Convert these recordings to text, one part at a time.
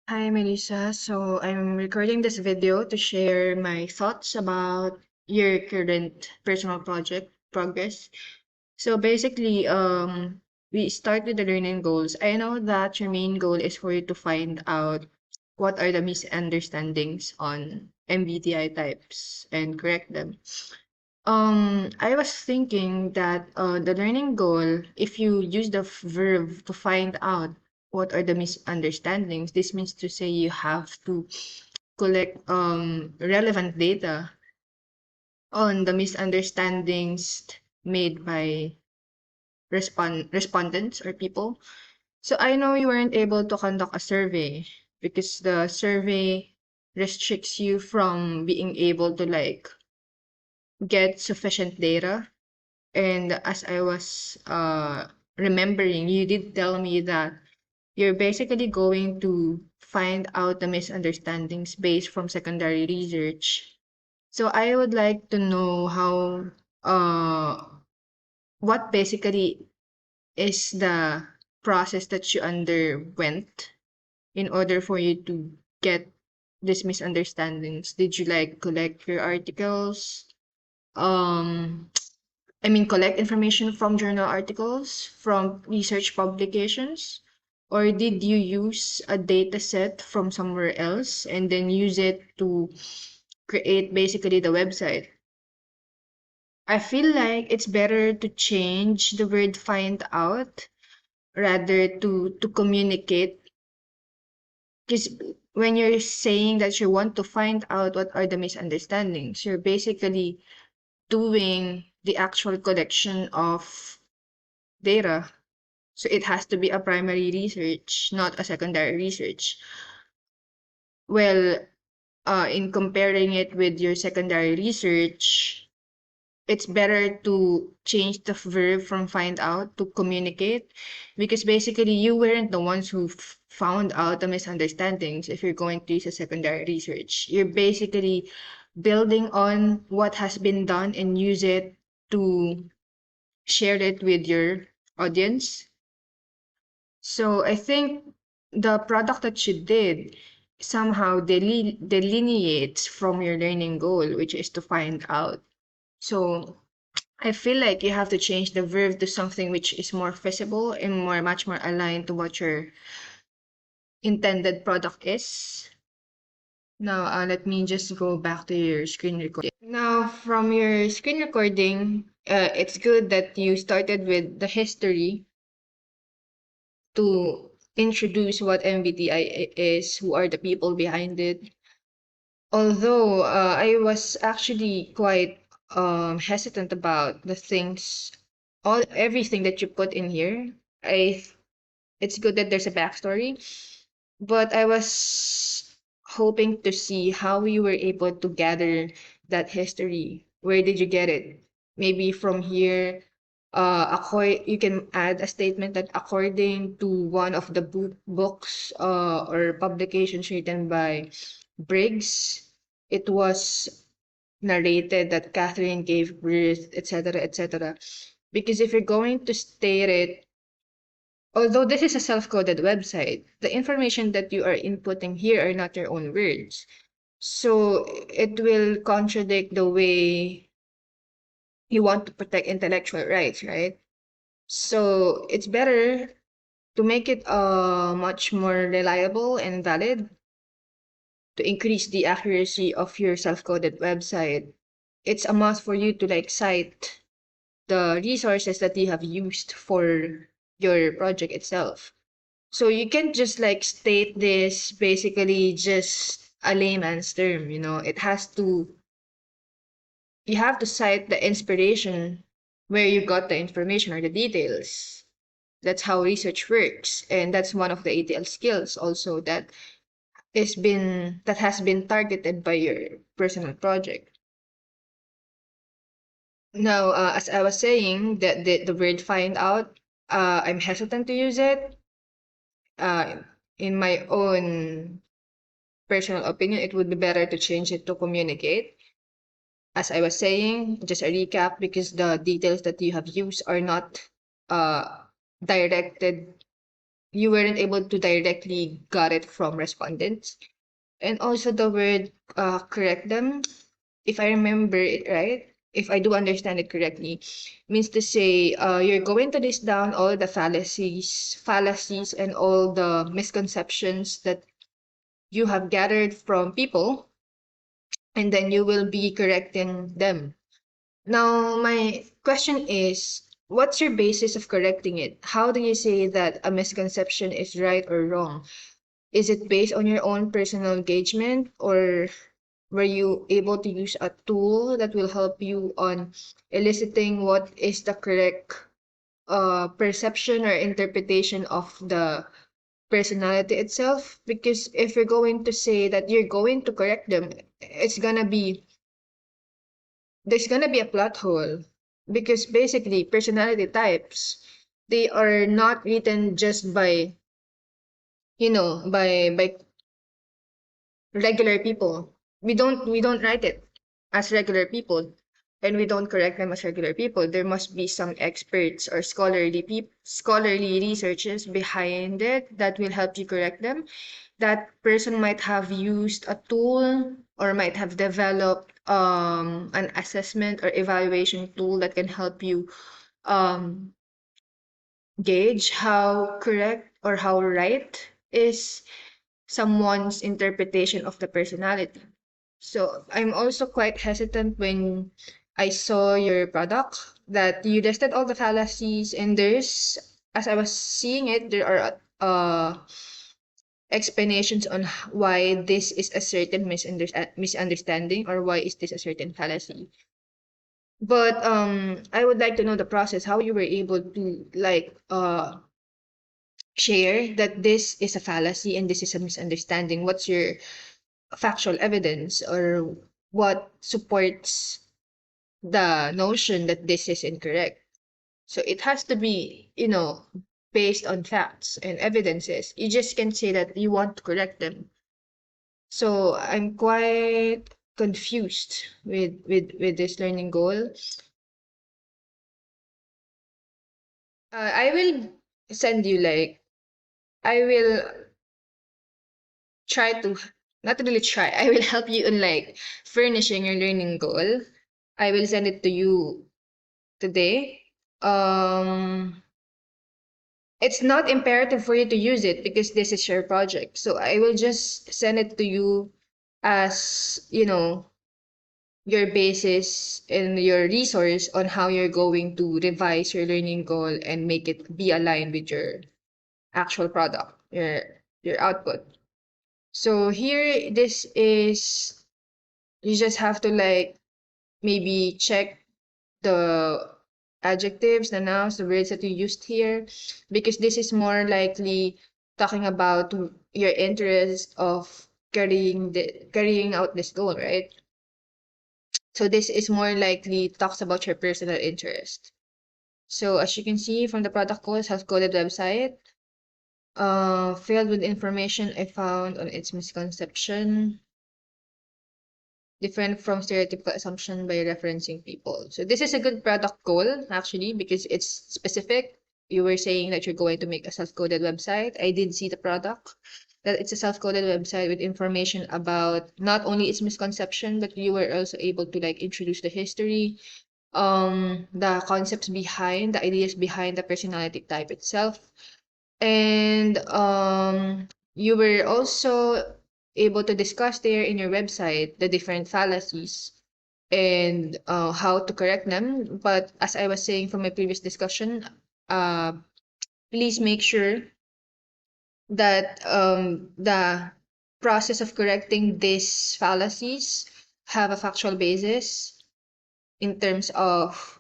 Hi, Melissa. So I'm recording this video to share my thoughts about your current personal project progress. So basically, we start with the learning goals. I know that your main goal is for you to find out what are the misunderstandings on MBTI types and correct them. I was thinking that the learning goal, if you use the verb to find out what are the misunderstandings, this means to say you have to collect relevant data on the misunderstandings made by respondents or people. So I know you weren't able to conduct a survey because the survey restricts you from being able to get sufficient data. And as I was remembering, you did tell me that you're basically going to find out the misunderstandings based from secondary research. So I would like to know how what basically is the process that you underwent in order for you to get these misunderstandings. Did you collect your articles? Um collect information from journal articles, from research publications, or did you use a data set from somewhere else and then use it to create basically the website? I feel like it's better to change the word find out rather to communicate, because when you're saying that you want to find out what are the misunderstandings, you're basically doing the actual collection of data. So it has to be a primary research, not a secondary research. Well, in comparing it with your secondary research, it's better to change the verb from find out to communicate, because basically you weren't the ones who found out the misunderstandings. If you're going to use a secondary research, you're basically building on what has been done and use it to share it with your audience. So I think the product that you did somehow delineates from your learning goal, which is to find out. So I feel like you have to change the verb to something which is more feasible and much more aligned to what your intended product is. Now, let me just go back to your screen recording. Now, from your screen recording, it's good that you started with the history to introduce what MBTI is, who are the people behind it. Although I was actually quite hesitant about the things, all everything that you put in here. It's good that there's a backstory, but I was hoping to see how you were able to gather that history. Where did you get it? Maybe from here, you can add a statement that according to one of the books or publications written by Briggs, it was narrated that Catherine gave birth, etc., etc. Because if you're going to state it, although this is a self-coded website, the information that you are inputting here are not your own words. So it will contradict the way you want to protect intellectual rights, right? So it's better to make it much more reliable and valid, to increase the accuracy of your self-coded website. It's a must for you to cite the resources that you have used for your project itself. So you can't just state this basically just a layman's term, It has to, you have to cite the inspiration where you got the information or the details. That's how research works. And that's one of the ATL skills also that has been targeted by your personal project. Now, as I was saying, that the word find out, I'm hesitant to use it. Uh, in my own personal opinion, it would be better to change it to communicate. As I was saying, just a recap, because the details that you have used are not uh, directed you weren't able to directly got it from respondents. And also the word correct them, if I remember it right, if I do understand it correctly, means to say you're going to list down all the fallacies and all the misconceptions that you have gathered from people, and then you will be correcting them. Now, my question is, what's your basis of correcting it? How do you say that a misconception is right or wrong? Is it based on your own personal engagement, or were you able to use a tool that will help you on eliciting what is the correct perception or interpretation of the personality itself? Because if you're going to say that you're going to correct them, it's gonna be there's gonna be a plot hole, because basically personality types, they are not written just by by regular people. We don't write it as regular people, and we don't correct them as regular people. There must be some experts or scholarly researches behind it that will help you correct them. That person might have used a tool or might have developed an assessment or evaluation tool that can help you um gauge how correct or how right is someone's interpretation of the personality. So I'm also quite hesitant when I saw your product that you listed all the fallacies, and there's, as I was seeing it, there are explanations on why this is a certain misunderstanding, or why is this a certain fallacy. But I would like to know the process, how you were able to like share that this is a fallacy and this is a misunderstanding. What's your factual evidence, or what supports the notion that this is incorrect? So it has to be, based on facts and evidences. You just can't say that you want to correct them. So I'm quite confused with this learning goal. I will send you like I will try to not really try. I will help you in like furnishing your learning goal. I will send it to you today. Um, it's not imperative for you to use it because this is your project. So I will just send it to you as, your basis and your resource on how you're going to revise your learning goal and make it be aligned with your actual product, your output. So here, this is, you just have to like maybe check the adjectives, the nouns, the words that you used here, because this is more likely talking about your interest of carrying out this goal, right? So this is more likely talks about your personal interest. So as you can see from the product code, self-coded website, filled with information I found on its misconception, different from stereotypical assumption by referencing people. So this is a good product goal actually because it's specific. You were saying that you're going to make a self-coded website. I did see the product, that it's a self-coded website with information about not only its misconception, but you were also able to like introduce the history, the concepts behind, the ideas behind the personality type itself. And you were also able to discuss there in your website the different fallacies and how to correct them. But as I was saying from my previous discussion, uh, please make sure that the process of correcting these fallacies have a factual basis in terms of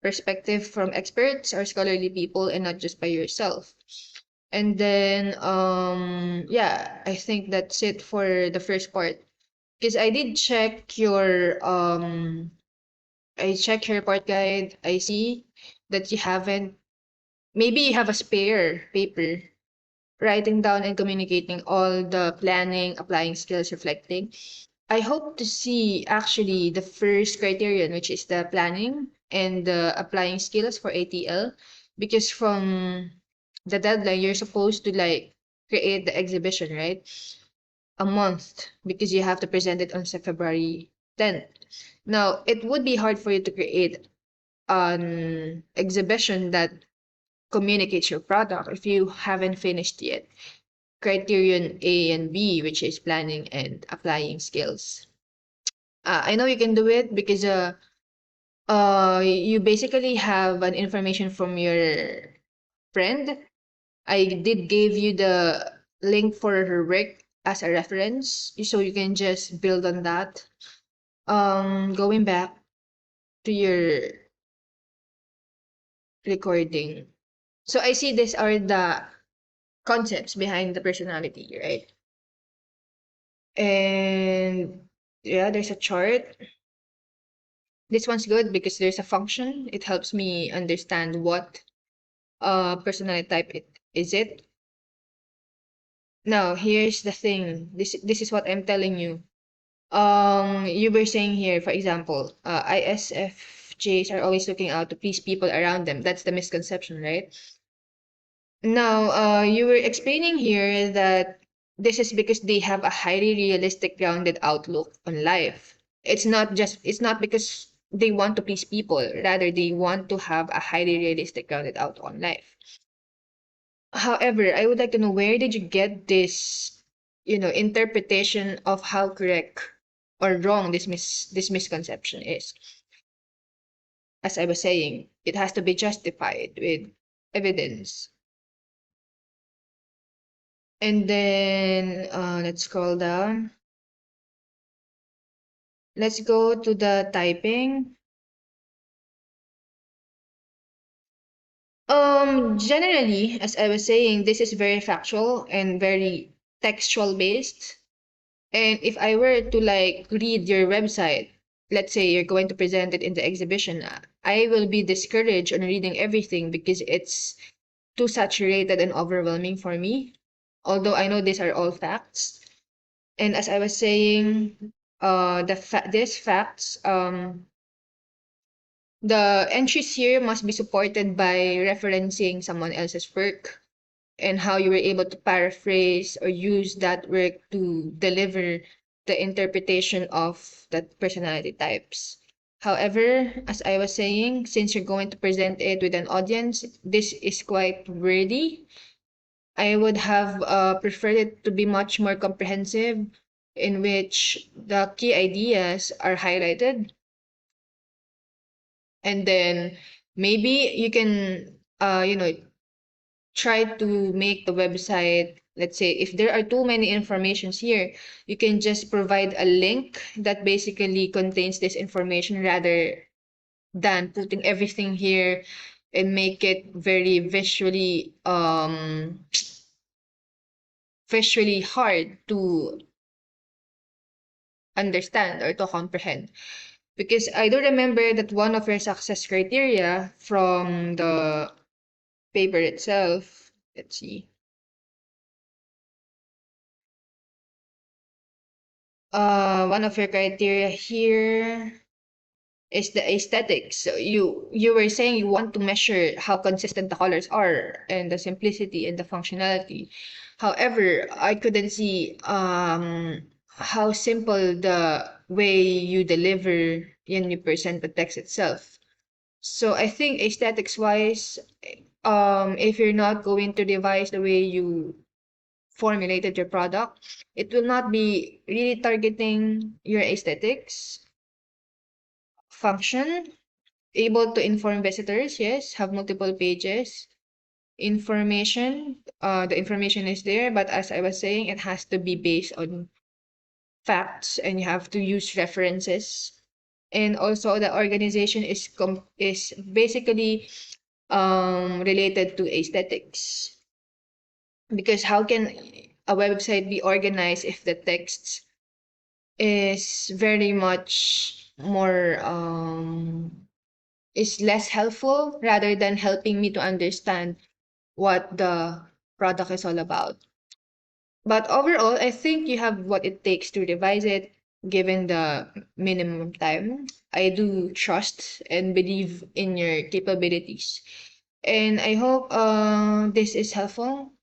perspective from experts or scholarly people and not just by yourself. And then yeah, I think that's it for the first part. Because I did check your I checked your report guide. I see that you haven't, maybe you have a spare paper writing down and communicating all the planning, applying skills, reflecting. I hope to see actually the first criterion, which is the planning and the applying skills for ATL, because from the deadline, you're supposed to like create the exhibition, right? A month because you have to present it on February 10th. Now, it would be hard for you to create an exhibition that communicates your product if you haven't finished yet criterion A and B, which is planning and applying skills. I know you can do it because you basically have an information from your friend. I did give you the link for her work as a reference, so you can just build on that. Going back to your recording. So I see these are the concepts behind the personality, right? And yeah, there's a chart. This one's good because there's a function. It helps me understand what personality type it. Now, here's the thing. This is what I'm telling you. You were saying here, for example, ISFJs are always looking out to please people around them. That's the misconception, right? Now, you were explaining here that this is because they have a highly realistic, grounded outlook on life. It's not because they want to please people, rather, they want to have a highly realistic, grounded outlook on life. However, I would like to know where did you get this, interpretation of how correct or wrong this misconception is? As I was saying, it has to be justified with evidence. And then let's scroll down. Let's go to the typing. Generally, as I was saying, this is very factual and very textual based. And if I were to like read your website, let's say you're going to present it in the exhibition, I will be discouraged on reading everything because it's too saturated and overwhelming for me. Although I know these are all facts. And as I was saying, these facts, the entries here must be supported by referencing someone else's work and how you were able to paraphrase or use that work to deliver the interpretation of that personality types. However, as I was saying, since you're going to present it with an audience, this is quite wordy. I would have preferred it to be much more comprehensive, in which the key ideas are highlighted, and then maybe you can, try to make the website. Let's say if there are too many informations here, you can just provide a link that basically contains this information rather than putting everything here and make it very visually hard to understand or to comprehend. Because I do remember that one of your success criteria from the paper itself, let's see, one of your criteria here is the aesthetics. So you were saying you want to measure how consistent the colors are and the simplicity and the functionality. However, I couldn't see how simple the way you deliver and you present the text itself. So I think aesthetics wise, if you're not going to revise the way you formulated your product, it will not be really targeting your aesthetics function. Able to inform visitors, yes, have multiple pages. Information, the information is there, but as I was saying, it has to be based on facts and you have to use references. And also the organization is basically related to aesthetics. Because how can a website be organized if the text is very much more is less helpful rather than helping me to understand what the product is all about. But overall, I think you have what it takes to revise it given the minimum time. I do trust and believe in your capabilities. And I hope this is helpful